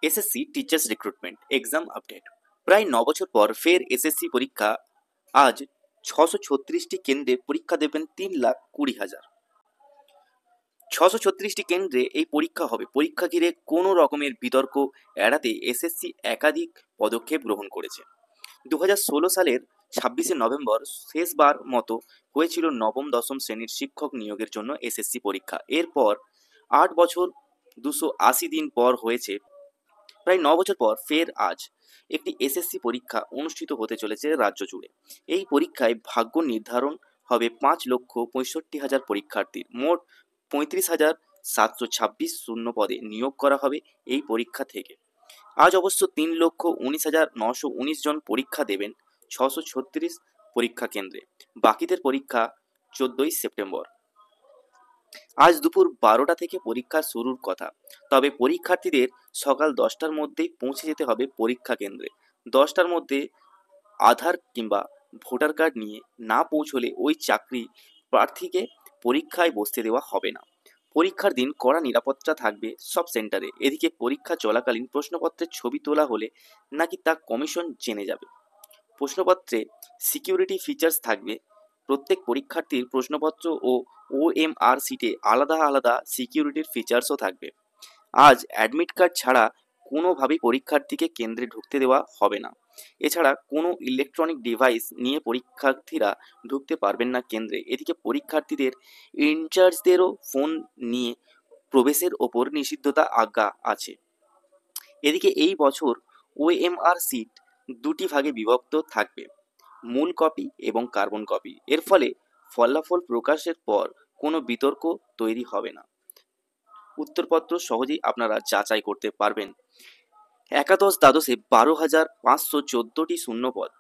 SSC teachers recruitment exam update. প্রায় ৯ বছর পর ফের এসএসসি পরীক্ষা। আজ ৬৩৬টি কেন্দ্রে পরীক্ষা দেবেন ৩,২০,০০০। ৬৩৬টি কেন্দ্রে এই পরীক্ষা হবে। পরীক্ষা ঘিরে কোনো রকমের বিতর্ক এড়াতে এসএসসি একাধিক পদক্ষেপ গ্রহণ করেছে। ২০১৬ সালের ২৬শে নভেম্বর শেষবার মতো হয়েছিল নবম দশম শ্রেণীর শিক্ষক নিয়োগের জন্য এসএসসি পরীক্ষা। এরপর ৮ বছর ২৮০ দিন পর হয়েছে। প্রায় ৯ বছর পর ফের আজ একটি এসএসসি পরীক্ষা অনুষ্ঠিত হতে চলেছে রাজ্য জুড়ে। এই পরীক্ষায় ভাগ্য নির্ধারণ হবে ৫,৬৫,০০০ পরীক্ষার্থীর। মোট ৩৫,৭২৬ শূন্য পদে নিয়োগ করা হবে এই পরীক্ষা থেকে। আজ অবশ্য ৩,১৯,৯১৯ জন পরীক্ষা দেবেন ৬৩৬ পরীক্ষা কেন্দ্রে। বাকিদের পরীক্ষা ১৪ই সেপ্টেম্বর। আজ দুপুর ১২টা থেকে পরীক্ষা শুরুর কথা। তবে পরীক্ষার্থীদের সকাল ১০টার মধ্যেই পৌঁছে যেতে হবে পরীক্ষা কেন্দ্রে। ১০টার মধ্যে আধার কিংবা ভোটার কার্ড নিয়ে না পৌঁছলে ওই চাকরি প্রার্থীকে পরীক্ষায় বসতে দেওয়া হবে না। পরীক্ষার দিন কড়া নিরাপত্তা থাকবে সব সেন্টারে। এদিকে পরীক্ষা চলাকালীন প্রশ্নপত্রের ছবি তোলা হলে নাকি তা কমিশন জেনে যাবে। প্রশ্নপত্রে সিকিউরিটি ফিচার্স থাকবে। প্রত্যেক পরীক্ষার্থীর প্রশ্নপত্র ও ওএমআর শিটে আলাদা আলাদা সিকিউরিটির ফিচার্সও থাকবে। আজ অ্যাডমিট কার্ড ছাড়া কোনোভাবেই পরীক্ষার্থীকে কেন্দ্রে ঢুকতে দেওয়া হবে না। এছাড়া কোনো ইলেকট্রনিক ডিভাইস নিয়ে পরীক্ষার্থীরা ঢুকতে পারবেন না কেন্দ্রে। এদিকে পরীক্ষার্থীদের ইনচার্জদেরও ফোন নিয়ে প্রবেশের ওপর নিষিদ্ধতা আজ্ঞা আছে। এদিকে এই বছর ওএমআর শিট দুটি ভাগে বিভক্ত থাকবে, মূল কপি এবং কার্বন কপি। এর ফলে ফলাফল প্রকাশের পর কোনো বিতর্ক তৈরি হবে না। উত্তরপত্র সহজেই আপনারা যাচাই করতে পারবেন। একাদশ দ্বাদশে ১২,৫১৪টি শূন্যপদ।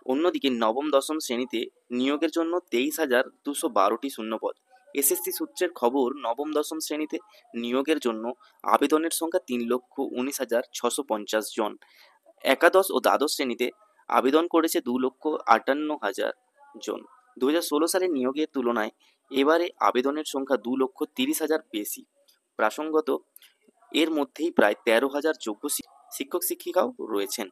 অন্যদিকে নবম দশম শ্রেণীতে নিয়োগের জন্য ২৩,২১২টি শূন্যপদ। এসএসসি সূত্রের খবর, নবম দশম শ্রেণীতে নিয়োগের জন্য আবেদনের সংখ্যা ৩,১৯,৬৫০ জন। একাদশ ও দ্বাদশ শ্রেণীতে আবেদন করেছে ২,৫৮,০০০ জন। ২০১৬ সালের নিয়োগের তুলনায় এবারে আবেদনের সংখ্যা ২,৩০,০০০ বেশি। প্রাসঙ্গত, এর মধ্যেই প্রায় ১৩,০০০ যোগ্য শিক্ষক শিক্ষিকাও রয়েছেন।